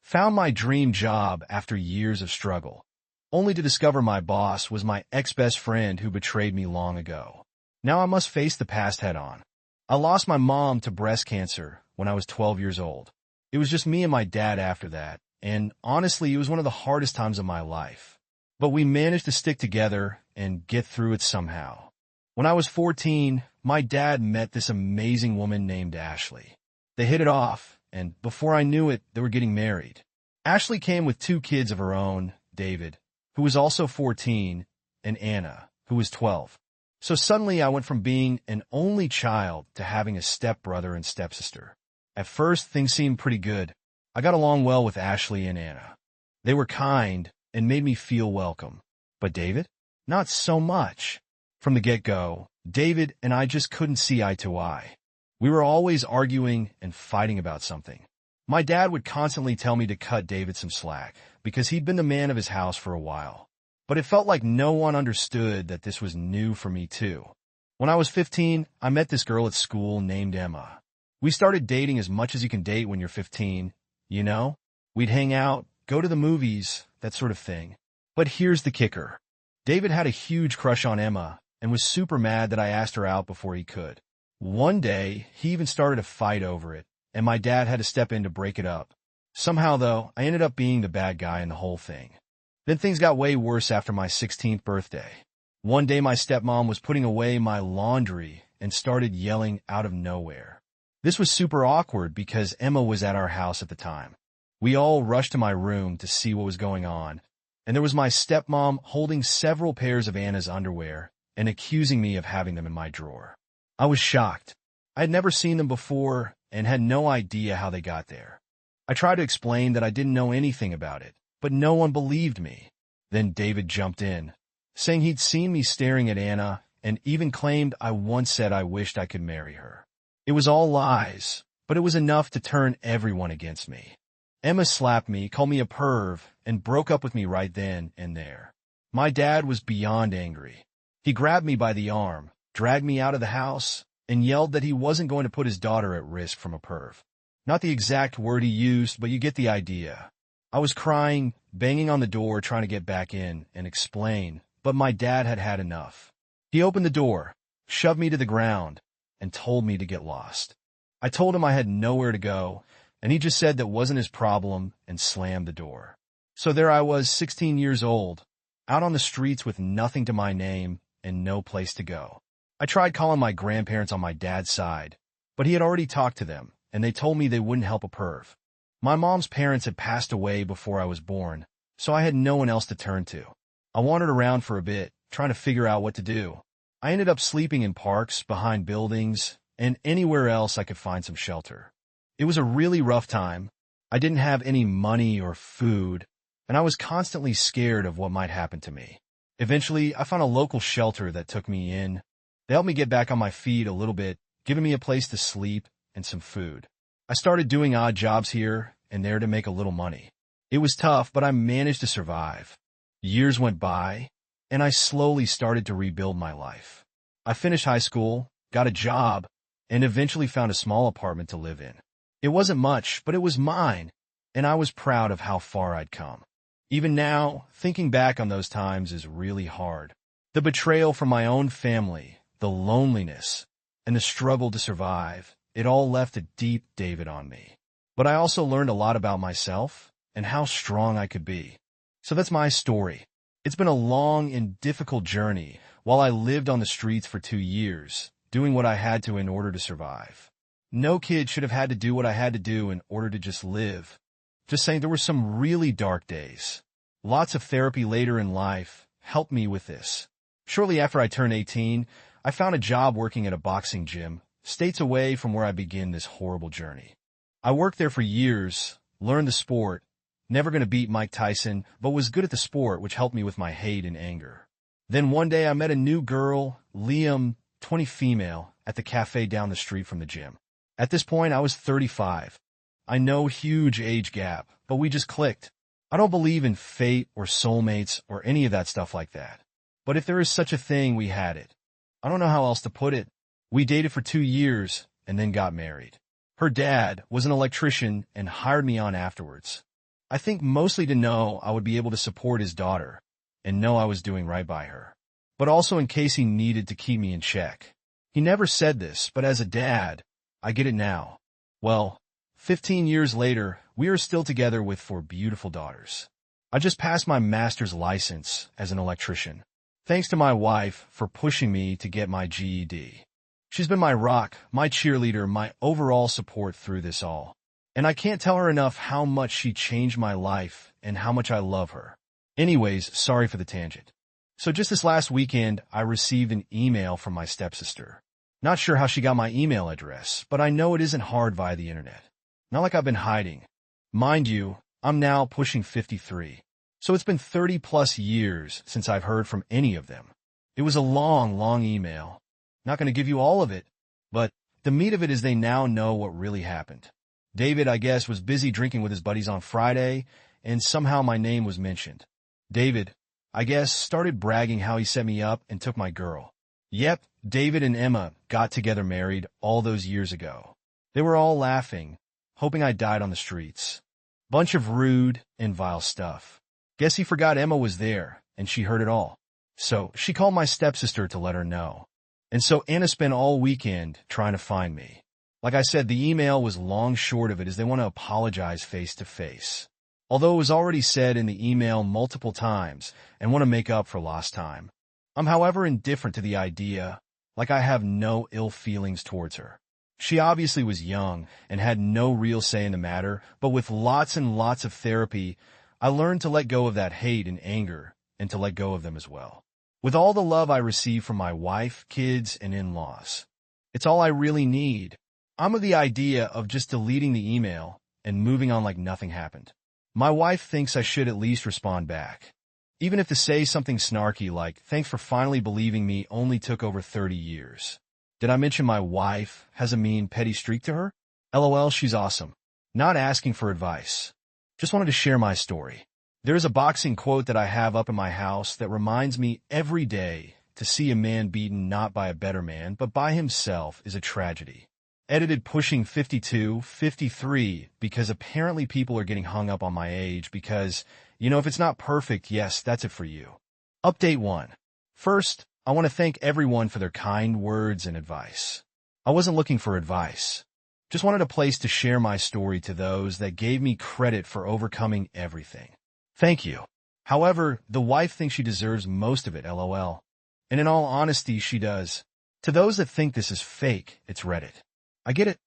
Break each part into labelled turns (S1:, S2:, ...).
S1: Found my dream job after years of struggle, only to discover my boss was my ex-best friend who betrayed me long ago. Now I must face the past head-on. I lost my mom to breast cancer when I was 12 years old. It was just me and my dad after that, and honestly, it was one of the hardest times of my life. But we managed to stick together and get through it somehow. When I was 14, my dad met this amazing woman named Ashley. They hit it off, and before I knew it, they were getting married. Ashley came with 2 kids of her own, David, who was also 14, and Anna, who was 12. So suddenly I went from being an only child to having a stepbrother and stepsister. At first, things seemed pretty good. I got along well with Ashley and Anna. They were kind and made me feel welcome. But David? Not so much. From the get-go, David and I just couldn't see eye to eye. We were always arguing and fighting about something. My dad would constantly tell me to cut David some slack because he'd been the man of his house for a while. But it felt like no one understood that this was new for me too. When I was 15, I met this girl at school named Emma. We started dating as much as you can date when you're 15, you know? We'd hang out, go to the movies, that sort of thing. But here's the kicker. David had a huge crush on Emma and was super mad that I asked her out before he could. One day, he even started a fight over it, and my dad had to step in to break it up. Somehow, though, I ended up being the bad guy in the whole thing. Then things got way worse after my 16th birthday. One day, my stepmom was putting away my laundry and started yelling out of nowhere. This was super awkward because Emma was at our house at the time. We all rushed to my room to see what was going on, and there was my stepmom holding several pairs of Anna's underwear and accusing me of having them in my drawer. I was shocked. I had never seen them before and had no idea how they got there. I tried to explain that I didn't know anything about it, but no one believed me. Then David jumped in, saying he'd seen me staring at Anna and even claimed I once said I wished I could marry her. It was all lies, but it was enough to turn everyone against me. Emma slapped me, called me a perv, and broke up with me right then and there. My dad was beyond angry. He grabbed me by the arm, dragged me out of the house, and yelled that he wasn't going to put his daughter at risk from a perv. Not the exact word he used, but you get the idea. I was crying, banging on the door trying to get back in and explain, but my dad had had enough. He opened the door, shoved me to the ground, and told me to get lost. I told him I had nowhere to go, and he just said that wasn't his problem and slammed the door. So there I was, 16 years old, out on the streets with nothing to my name and no place to go. I tried calling my grandparents on my dad's side, but he had already talked to them, and they told me they wouldn't help a perv. My mom's parents had passed away before I was born, so I had no one else to turn to. I wandered around for a bit, trying to figure out what to do. I ended up sleeping in parks, behind buildings, and anywhere else I could find some shelter. It was a really rough time. I didn't have any money or food, and I was constantly scared of what might happen to me. Eventually, I found a local shelter that took me in. They helped me get back on my feet a little bit, giving me a place to sleep and some food. I started doing odd jobs here and there to make a little money. It was tough, but I managed to survive. Years went by, and I slowly started to rebuild my life. I finished high school, got a job, and eventually found a small apartment to live in. It wasn't much, but it was mine, and I was proud of how far I'd come. Even now, thinking back on those times is really hard. The betrayal from my own family, the loneliness, and the struggle to survive, it all left a deep David on me. But I also learned a lot about myself and how strong I could be. So that's my story. It's been a long and difficult journey while I lived on the streets for 2 years, doing what I had to in order to survive. No kid should have had to do what I had to do in order to just live. Just saying, there were some really dark days. Lots of therapy later in life helped me with this. Shortly after I turned 18, I found a job working at a boxing gym, states away from where I began this horrible journey. I worked there for years, learned the sport, never going to beat Mike Tyson, but was good at the sport, which helped me with my hate and anger. Then one day I met a new girl, Liam, 20 female, at the cafe down the street from the gym. At this point, I was 35. I know, huge age gap, but we just clicked. I don't believe in fate or soulmates or any of that stuff like that. But if there is such a thing, we had it. I don't know how else to put it. We dated for 2 years and then got married. Her dad was an electrician and hired me on afterwards. I think mostly to know I would be able to support his daughter and know I was doing right by her, but also in case he needed to keep me in check. He never said this, but as a dad, I get it now. Well, 15 years later, we are still together with 4 beautiful daughters. I just passed my master's license as an electrician, thanks to my wife for pushing me to get my GED. She's been my rock, my cheerleader, my overall support through this all. And I can't tell her enough how much she changed my life and how much I love her. Anyways, sorry for the tangent. So just this last weekend, I received an email from my stepsister. Not sure how she got my email address, but I know it isn't hard via the internet. Not like I've been hiding. Mind you, I'm now pushing 53. So it's been 30 plus years since I've heard from any of them. It was a long email. Not going to give you all of it, but the meat of it is they now know what really happened. David, I guess, was busy drinking with his buddies on Friday, and somehow my name was mentioned. David, I guess, started bragging how he set me up and took my girl. Yep, David and Emma got together married all those years ago. They were all laughing, hoping I died on the streets. Bunch of rude and vile stuff. Guess he forgot Emma was there, and she heard it all. So she called my stepsister to let her know. And so Anna spent all weekend trying to find me. Like I said, the email was long short of it is they want to apologize face to face. Although it was already said in the email multiple times and want to make up for lost time. I'm however indifferent to the idea, like I have no ill feelings towards her. She obviously was young and had no real say in the matter, but with lots and lots of therapy, I learned to let go of that hate and anger and to let go of them as well. With all the love I receive from my wife, kids, and in-laws. It's all I really need. I'm of the idea of just deleting the email and moving on like nothing happened. My wife thinks I should at least respond back. Even if to say something snarky like, thanks for finally believing me only took over 30 years. Did I mention my wife has a mean, petty streak to her? LOL, she's awesome. Not asking for advice. Just wanted to share my story. There is a boxing quote that I have up in my house that reminds me every day to see a man beaten not by a better man, but by himself is a tragedy. Edited pushing 52, 53, because apparently people are getting hung up on my age because, if it's not perfect, yes, that's it for you. Update 1. First, I want to thank everyone for their kind words and advice. I wasn't looking for advice. Just wanted a place to share my story to those that gave me credit for overcoming everything. Thank you. However, the wife thinks she deserves most of it, LOL. And in all honesty, she does. To those that think this is fake, it's Reddit. I get it.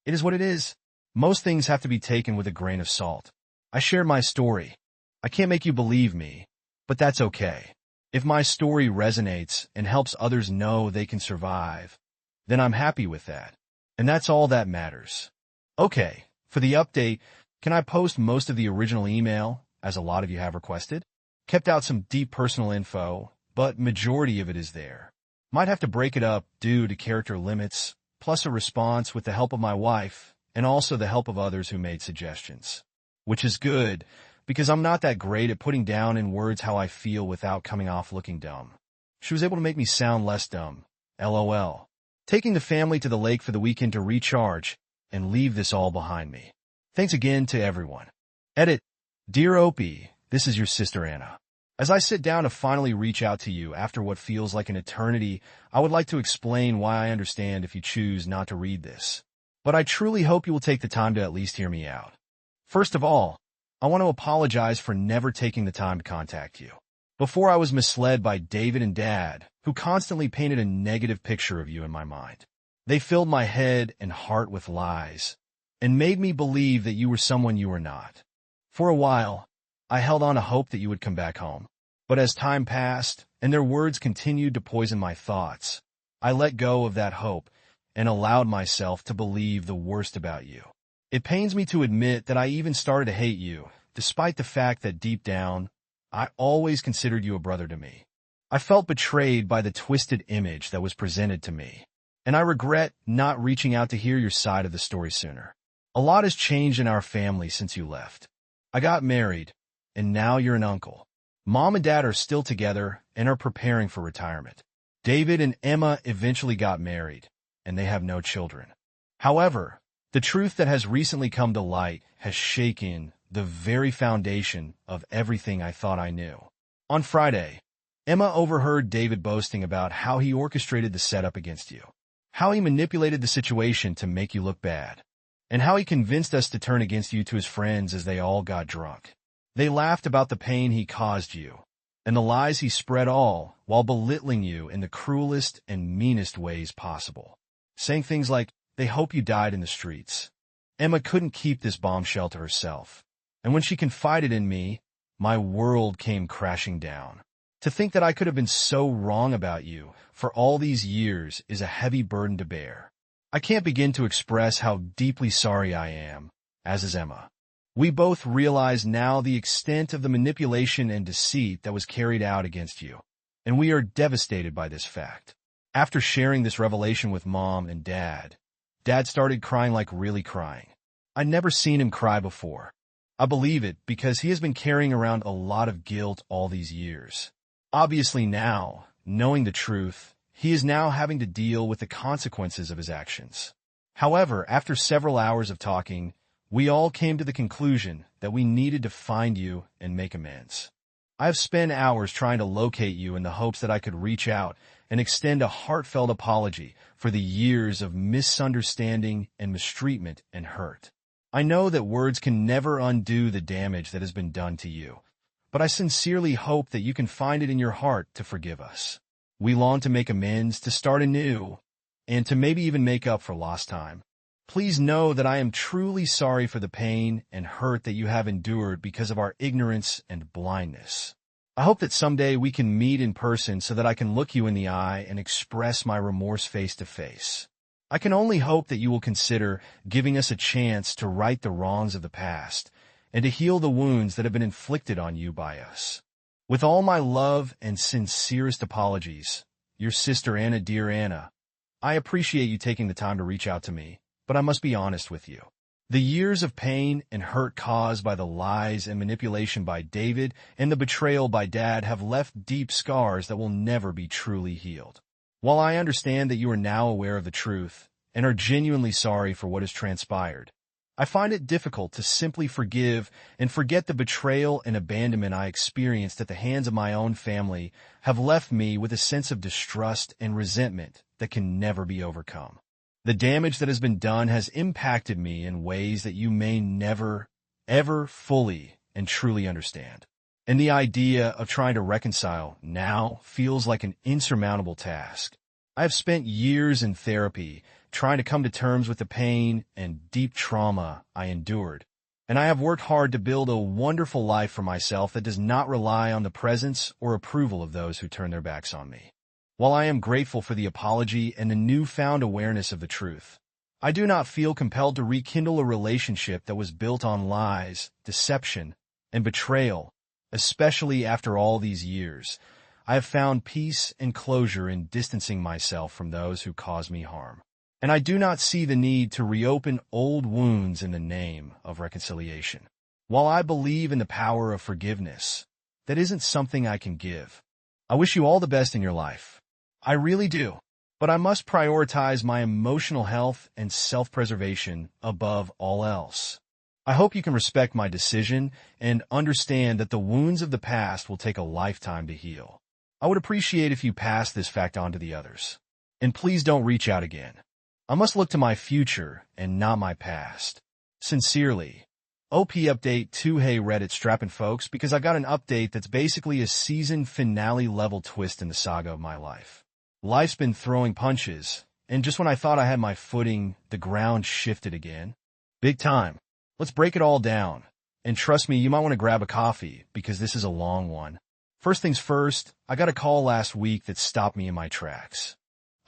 S1: It is what it is. Most things have to be taken with a grain of salt. I shared my story. I can't make you believe me, but that's okay. If my story resonates and helps others know they can survive, then I'm happy with that. And that's all that matters. Okay, for the update, can I post most of the original email, as a lot of you have requested? Kept out some deep personal info, but majority of it is there. Might have to break it up due to character limits, plus a response with the help of my wife, and also the help of others who made suggestions. Which is good, because I'm not that great at putting down in words how I feel without coming off looking dumb. She was able to make me sound less dumb. LOL. Taking the family to the lake for the weekend to recharge and leave this all behind me. Thanks again to everyone. Edit. Dear Opie, this is your sister Anna. As I sit down to finally reach out to you after what feels like an eternity, I would like to explain why I understand if you choose not to read this. But I truly hope you will take the time to at least hear me out. First of all, I want to apologize for never taking the time to contact you. Before I was misled by David and Dad, who constantly painted a negative picture of you in my mind. They filled my head and heart with lies, and made me believe that you were someone you were not. For a while, I held on to hope that you would come back home. But as time passed, and their words continued to poison my thoughts, I let go of that hope and allowed myself to believe the worst about you. It pains me to admit that I even started to hate you, despite the fact that deep down, I always considered you a brother to me. I felt betrayed by the twisted image that was presented to me, and I regret not reaching out to hear your side of the story sooner. A lot has changed in our family since you left. I got married, and now you're an uncle. Mom and Dad are still together and are preparing for retirement. David and Emma eventually got married, and they have no children. However, the truth that has recently come to light has shaken the very foundation of everything I thought I knew. On Friday, Emma overheard David boasting about how he orchestrated the setup against you, how he manipulated the situation to make you look bad, and how he convinced us to turn against you to his friends as they all got drunk. They laughed about the pain he caused you and the lies he spread, all while belittling you in the cruelest and meanest ways possible, saying things like, "They hope you died in the streets." Emma couldn't keep this bombshell to herself, and when she confided in me, my world came crashing down. To think that I could have been so wrong about you for all these years is a heavy burden to bear. I can't begin to express how deeply sorry I am, as is Emma. We both realize now the extent of the manipulation and deceit that was carried out against you, and we are devastated by this fact. After sharing this revelation with Mom and Dad started crying, like really crying. I'd never seen him cry before. I believe it because he has been carrying around a lot of guilt all these years. Obviously now, knowing the truth, he is now having to deal with the consequences of his actions. However, after several hours of talking, we all came to the conclusion that we needed to find you and make amends. I have spent hours trying to locate you in the hopes that I could reach out and extend a heartfelt apology for the years of misunderstanding and mistreatment and hurt. I know that words can never undo the damage that has been done to you, but I sincerely hope that you can find it in your heart to forgive us. We long to make amends, to start anew, and to maybe even make up for lost time. Please know that I am truly sorry for the pain and hurt that you have endured because of our ignorance and blindness. I hope that someday we can meet in person so that I can look you in the eye and express my remorse face to face. I can only hope that you will consider giving us a chance to right the wrongs of the past and to heal the wounds that have been inflicted on you by us. With all my love and sincerest apologies, your sister Anna. Dear Anna, I appreciate you taking the time to reach out to me, but I must be honest with you. The years of pain and hurt caused by the lies and manipulation by David and the betrayal by Dad have left deep scars that will never be truly healed. While I understand that you are now aware of the truth and are genuinely sorry for what has transpired, I find it difficult to simply forgive and forget the betrayal and abandonment I experienced at the hands of my own family have left me with a sense of distrust and resentment that can never be overcome. The damage that has been done has impacted me in ways that you may never, ever fully and truly understand. And the idea of trying to reconcile now feels like an insurmountable task. I have spent years in therapy trying to come to terms with the pain and deep trauma I endured, and I have worked hard to build a wonderful life for myself that does not rely on the presence or approval of those who turn their backs on me. While I am grateful for the apology and the newfound awareness of the truth, I do not feel compelled to rekindle a relationship that was built on lies, deception, and betrayal, especially after all these years. I have found peace and closure in distancing myself from those who caused me harm, and I do not see the need to reopen old wounds in the name of reconciliation. While I believe in the power of forgiveness, that isn't something I can give. I wish you all the best in your life. I really do, but I must prioritize my emotional health and self-preservation above all else. I hope you can respect my decision and understand that the wounds of the past will take a lifetime to heal. I would appreciate if you pass this fact on to the others. And please don't reach out again. I must look to my future and not my past. Sincerely, OP Update 2. Hey Reddit strapping folks, because I got an update that's basically a season finale level twist in the saga of my life. Life's been throwing punches, and just when I thought I had my footing, the ground shifted again. Big time. Let's break it all down. And trust me, you might want to grab a coffee, because this is a long one. First things first, I got a call last week that stopped me in my tracks.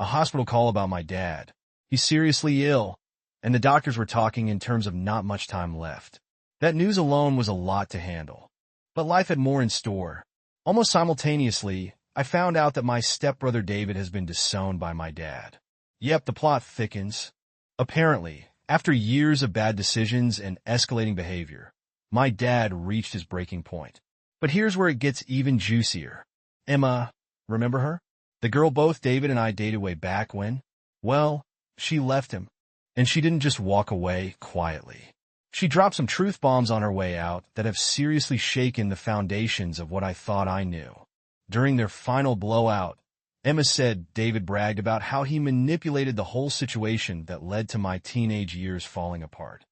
S1: A hospital call about my dad. He's seriously ill, and the doctors were talking in terms of not much time left. That news alone was a lot to handle. But life had more in store. Almost simultaneously, I found out that my stepbrother David has been disowned by my dad. Yep, the plot thickens. Apparently, after years of bad decisions and escalating behavior, my dad reached his breaking point. But here's where it gets even juicier. Emma, remember her? The girl both David and I dated way back when? Well, she left him. And she didn't just walk away quietly. She dropped some truth bombs on her way out that have seriously shaken the foundations of what I thought I knew. During their final blowout, Emma said David bragged about how he manipulated the whole situation that led to my teenage years falling apart.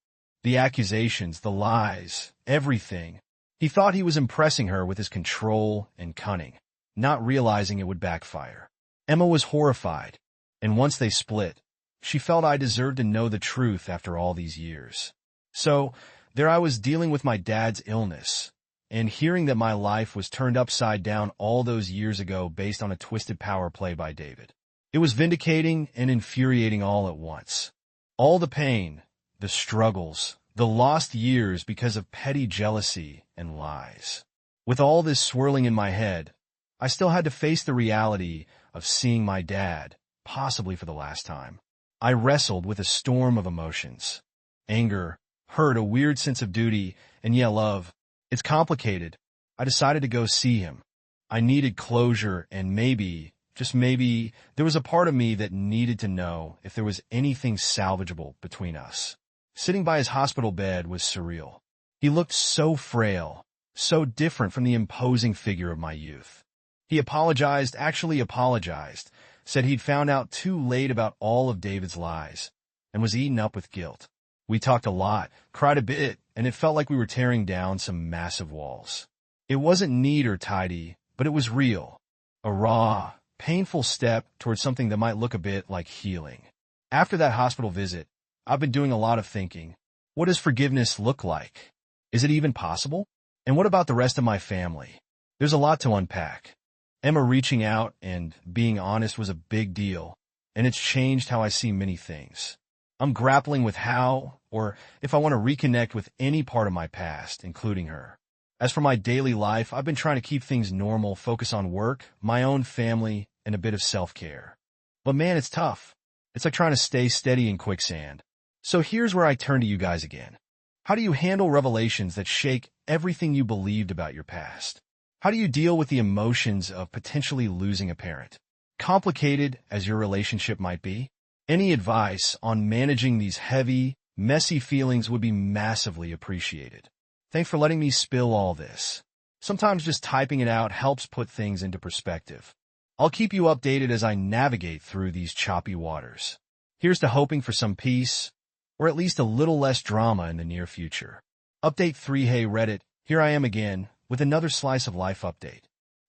S1: The accusations, the lies, everything. He thought he was impressing her with his control and cunning, not realizing it would backfire. Emma was horrified, and once they split, she felt I deserved to know the truth after all these years. So, there I was dealing with my dad's illness, and hearing that my life was turned upside down all those years ago based on a twisted power play by David. It was vindicating and infuriating all at once. All the pain, the struggles, the lost years because of petty jealousy and lies. With all this swirling in my head, I still had to face the reality of seeing my dad, possibly for the last time. I wrestled with a storm of emotions. Anger, hurt, a weird sense of duty, and love. It's complicated. I decided to go see him. I needed closure, and maybe, just maybe, there was a part of me that needed to know if there was anything salvageable between us. Sitting by his hospital bed was surreal. He looked so frail, so different from the imposing figure of my youth. He actually apologized, said he'd found out too late about all of David's lies, and was eaten up with guilt. We talked a lot, cried a bit, and it felt like we were tearing down some massive walls. It wasn't neat or tidy, but it was real. A raw, painful step towards something that might look a bit like healing. After that hospital visit, I've been doing a lot of thinking. What does forgiveness look like? Is it even possible? And what about the rest of my family? There's a lot to unpack. Emma reaching out and being honest was a big deal, and it's changed how I see many things. I'm grappling with how, or if I want to reconnect with any part of my past, including her. As for my daily life, I've been trying to keep things normal, focus on work, my own family, and a bit of self-care. But man, it's tough. It's like trying to stay steady in quicksand. So here's where I turn to you guys again. How do you handle revelations that shake everything you believed about your past? How do you deal with the emotions of potentially losing a parent? Complicated as your relationship might be, any advice on managing these heavy, messy feelings would be massively appreciated. Thanks for letting me spill all this. Sometimes just typing it out helps put things into perspective. I'll keep you updated as I navigate through these choppy waters. Here's to hoping for some peace, or at least a little less drama in the near future. Update 3. Hey Reddit, here I am again, with another slice of life update.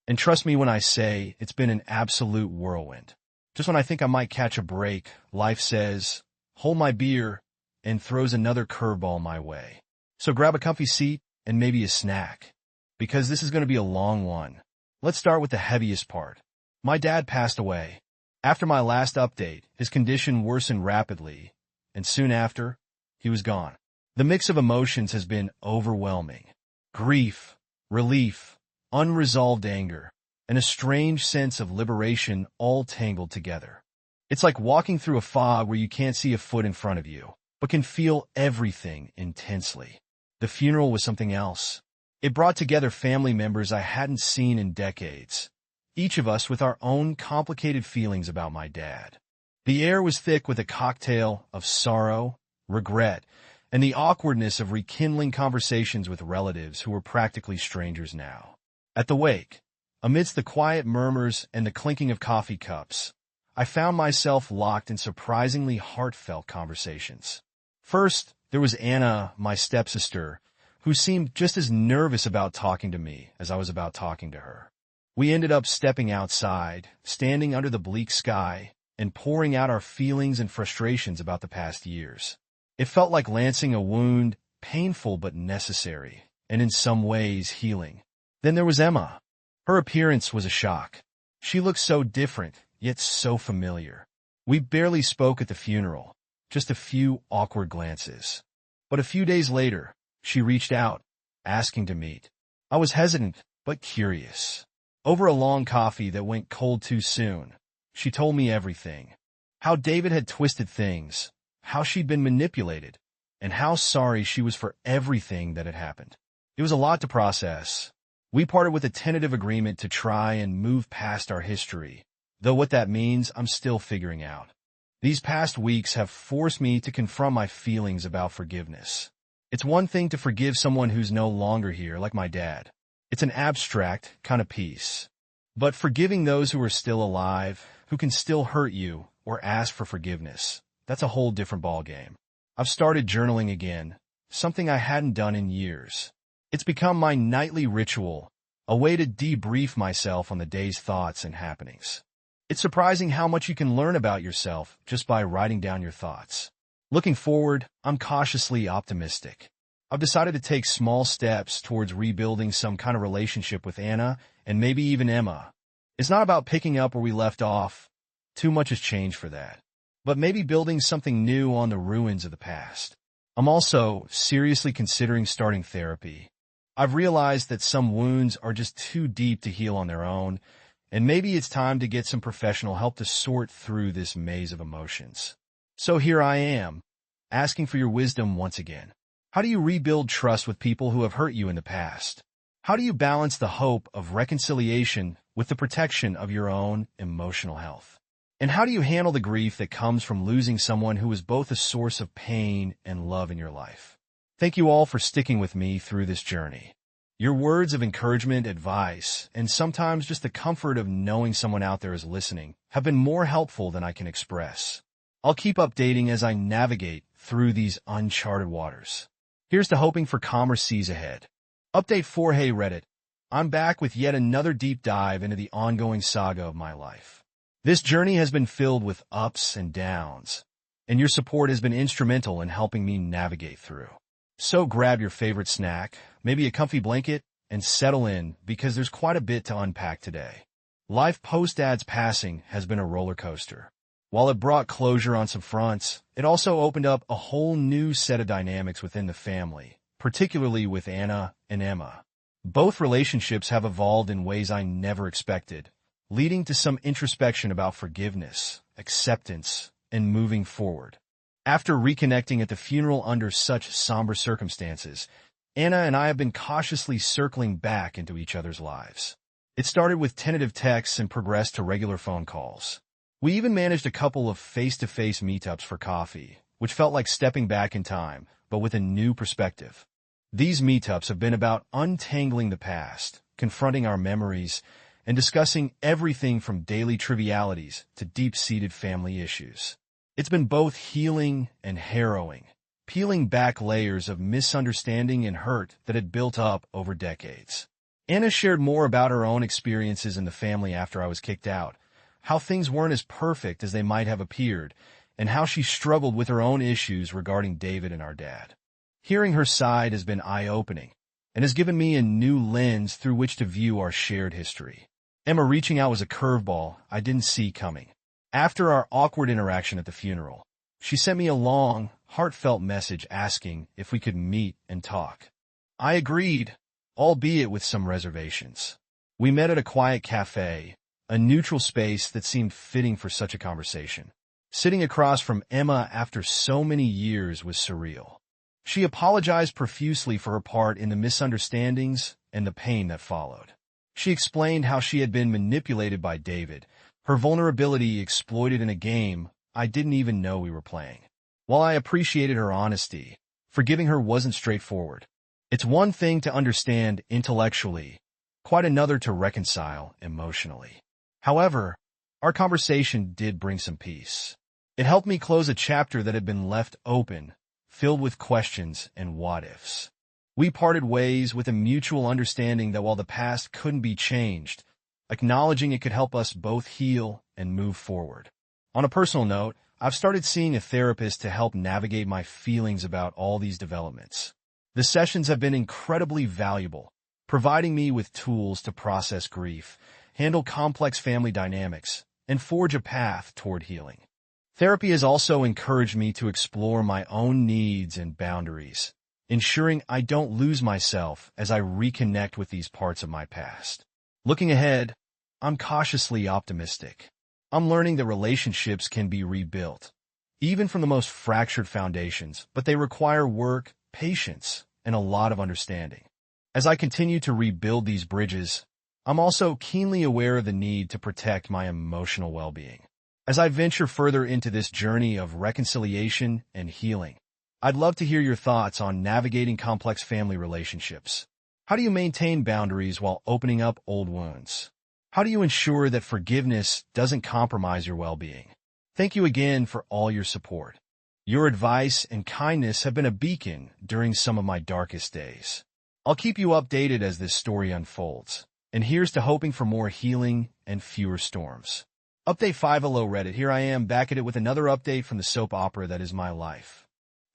S1: And trust me when I say it's been an absolute whirlwind. Just when I think I might catch a break, life says, hold my beer, and throws another curveball my way. So grab a comfy seat and maybe a snack, because this is going to be a long one. Let's start with the heaviest part. My dad passed away. After my last update, his condition worsened rapidly, and soon after, he was gone. The mix of emotions has been overwhelming. Grief, relief, unresolved anger, and a strange sense of liberation all tangled together. It's like walking through a fog where you can't see a foot in front of you, but can feel everything intensely. The funeral was something else. It brought together family members I hadn't seen in decades, each of us with our own complicated feelings about my dad. The air was thick with a cocktail of sorrow, regret, and the awkwardness of rekindling conversations with relatives who were practically strangers now. At the wake, amidst the quiet murmurs and the clinking of coffee cups, I found myself locked in surprisingly heartfelt conversations. First, there was Anna, my stepsister, who seemed just as nervous about talking to me as I was about talking to her. We ended up stepping outside, standing under the bleak sky, and pouring out our feelings and frustrations about the past years. It felt like lancing a wound, painful but necessary, and in some ways healing. Then there was Emma. Her appearance was a shock. She looked so different, yet so familiar. We barely spoke at the funeral, just a few awkward glances. But a few days later, she reached out, asking to meet. I was hesitant, but curious. Over a long coffee that went cold too soon, she told me everything. How David had twisted things, how she'd been manipulated, and how sorry she was for everything that had happened. It was a lot to process. We parted with a tentative agreement to try and move past our history, though what that means I'm still figuring out. These past weeks have forced me to confront my feelings about forgiveness. It's one thing to forgive someone who's no longer here, like my dad. It's an abstract kind of peace. But forgiving those who are still alive, who can still hurt you or ask for forgiveness, that's a whole different ballgame. I've started journaling again, something I hadn't done in years. It's become my nightly ritual, a way to debrief myself on the day's thoughts and happenings. It's surprising how much you can learn about yourself just by writing down your thoughts. Looking forward, I'm cautiously optimistic. I've decided to take small steps towards rebuilding some kind of relationship with Anna and maybe even Emma. It's not about picking up where we left off. Too much has changed for that. But maybe building something new on the ruins of the past. I'm also seriously considering starting therapy. I've realized that some wounds are just too deep to heal on their own, and maybe it's time to get some professional help to sort through this maze of emotions. So here I am, asking for your wisdom once again. How do you rebuild trust with people who have hurt you in the past? How do you balance the hope of reconciliation with the protection of your own emotional health? And how do you handle the grief that comes from losing someone who is both a source of pain and love in your life? Thank you all for sticking with me through this journey. Your words of encouragement, advice, and sometimes just the comfort of knowing someone out there is listening have been more helpful than I can express. I'll keep updating as I navigate through these uncharted waters. Here's to hoping for calmer seas ahead. Update 4. Hey Reddit, I'm back with yet another deep dive into the ongoing saga of my life. This journey has been filled with ups and downs, and your support has been instrumental in helping me navigate through. So grab your favorite snack, maybe a comfy blanket, and settle in because there's quite a bit to unpack today. Life post-Dad's passing has been a roller coaster. While it brought closure on some fronts, it also opened up a whole new set of dynamics within the family, particularly with Anna and Emma. Both relationships have evolved in ways I never expected, leading to some introspection about forgiveness, acceptance, and moving forward. After reconnecting at the funeral under such somber circumstances, Anna and I have been cautiously circling back into each other's lives. It started with tentative texts and progressed to regular phone calls. We even managed a couple of face-to-face meetups for coffee, which felt like stepping back in time, but with a new perspective. These meetups have been about untangling the past, confronting our memories, and discussing everything from daily trivialities to deep-seated family issues. It's been both healing and harrowing, peeling back layers of misunderstanding and hurt that had built up over decades. Anna shared more about her own experiences in the family after I was kicked out, how things weren't as perfect as they might have appeared, and how she struggled with her own issues regarding David and our dad. Hearing her side has been eye-opening, and has given me a new lens through which to view our shared history. Emma reaching out was a curveball I didn't see coming. After our awkward interaction at the funeral, she sent me a long, heartfelt message asking if we could meet and talk. I agreed, albeit with some reservations. We met at a quiet cafe, a neutral space that seemed fitting for such a conversation. Sitting across from Emma after so many years was surreal. She apologized profusely for her part in the misunderstandings and the pain that followed. She explained how she had been manipulated by David, her vulnerability exploited in a game I didn't even know we were playing. While I appreciated her honesty, forgiving her wasn't straightforward. It's one thing to understand intellectually, quite another to reconcile emotionally. However, our conversation did bring some peace. It helped me close a chapter that had been left open, filled with questions and what-ifs. We parted ways with a mutual understanding that while the past couldn't be changed, acknowledging it could help us both heal and move forward. On a personal note, I've started seeing a therapist to help navigate my feelings about all these developments. The sessions have been incredibly valuable, providing me with tools to process grief, handle complex family dynamics, and forge a path toward healing. Therapy has also encouraged me to explore my own needs and boundaries, ensuring I don't lose myself as I reconnect with these parts of my past. Looking ahead, I'm cautiously optimistic. I'm learning that relationships can be rebuilt, even from the most fractured foundations, but they require work, patience, and a lot of understanding. As I continue to rebuild these bridges, I'm also keenly aware of the need to protect my emotional well-being. As I venture further into this journey of reconciliation and healing, I'd love to hear your thoughts on navigating complex family relationships. How do you maintain boundaries while opening up old wounds? How do you ensure that forgiveness doesn't compromise your well-being? Thank you again for all your support. Your advice and kindness have been a beacon during some of my darkest days. I'll keep you updated as this story unfolds. And here's to hoping for more healing and fewer storms. Update 5. Hello Reddit, here I am back at it with another update from the soap opera that is my life.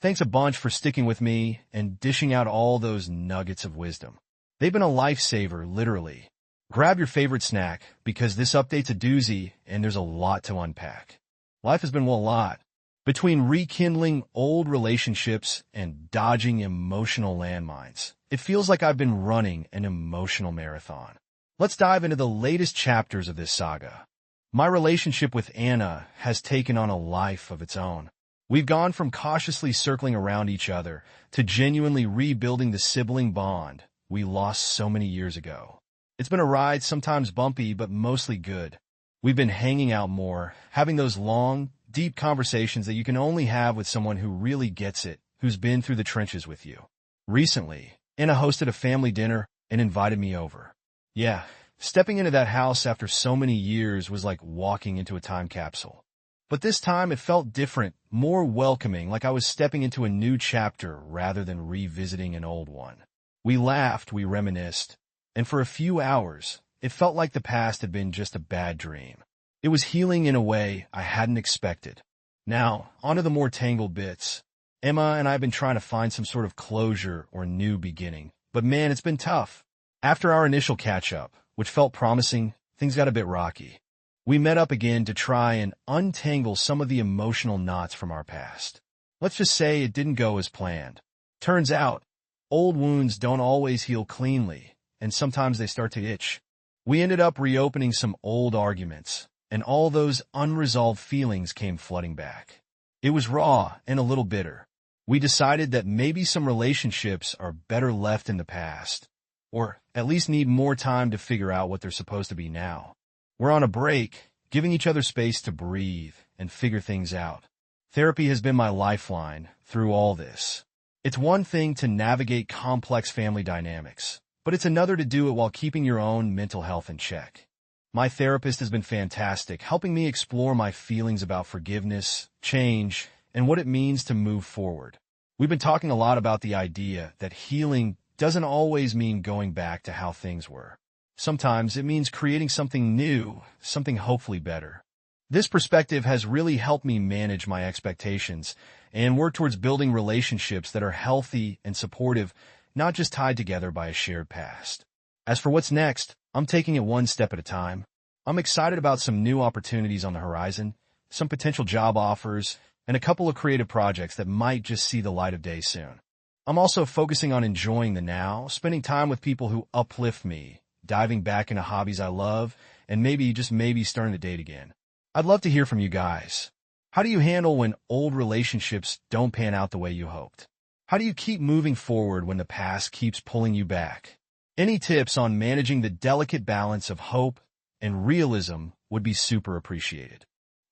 S1: Thanks a bunch for sticking with me and dishing out all those nuggets of wisdom. They've been a lifesaver, literally. Grab your favorite snack, because this update's a doozy and there's a lot to unpack. Life has been, well, a lot. Between rekindling old relationships and dodging emotional landmines, it feels like I've been running an emotional marathon. Let's dive into the latest chapters of this saga. My relationship with Anna has taken on a life of its own. We've gone from cautiously circling around each other to genuinely rebuilding the sibling bond we lost so many years ago. It's been a ride, sometimes bumpy, but mostly good. We've been hanging out more, having those long, deep conversations that you can only have with someone who really gets it, who's been through the trenches with you. Recently, Anna hosted a family dinner and invited me over. Yeah, stepping into that house after so many years was like walking into a time capsule. But this time it felt different, more welcoming, like I was stepping into a new chapter rather than revisiting an old one. We laughed, we reminisced, and for a few hours, it felt like the past had been just a bad dream. It was healing in a way I hadn't expected. Now, onto the more tangled bits. Emma and I have been trying to find some sort of closure or new beginning, but man, it's been tough. After our initial catch-up, which felt promising, things got a bit rocky. We met up again to try and untangle some of the emotional knots from our past. Let's just say it didn't go as planned. Turns out, old wounds don't always heal cleanly, and sometimes they start to itch. We ended up reopening some old arguments, and all those unresolved feelings came flooding back. It was raw and a little bitter. We decided that maybe some relationships are better left in the past, or at least need more time to figure out what they're supposed to be now. We're on a break, giving each other space to breathe and figure things out. Therapy has been my lifeline through all this. It's one thing to navigate complex family dynamics, but it's another to do it while keeping your own mental health in check. My therapist has been fantastic, helping me explore my feelings about forgiveness, change, and what it means to move forward. We've been talking a lot about the idea that healing doesn't always mean going back to how things were. Sometimes it means creating something new, something hopefully better. This perspective has really helped me manage my expectations and work towards building relationships that are healthy and supportive, not just tied together by a shared past. As for what's next, I'm taking it one step at a time. I'm excited about some new opportunities on the horizon, some potential job offers, and a couple of creative projects that might just see the light of day soon. I'm also focusing on enjoying the now, spending time with people who uplift me, diving back into hobbies I love, and maybe, just maybe, starting to date again. I'd love to hear from you guys. How do you handle when old relationships don't pan out the way you hoped? How do you keep moving forward when the past keeps pulling you back? Any tips on managing the delicate balance of hope and realism would be super appreciated.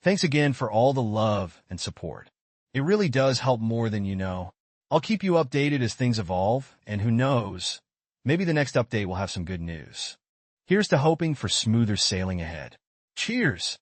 S1: Thanks again for all the love and support. It really does help more than you know. I'll keep you updated as things evolve, and who knows, maybe the next update will have some good news. Here's to hoping for smoother sailing ahead. Cheers!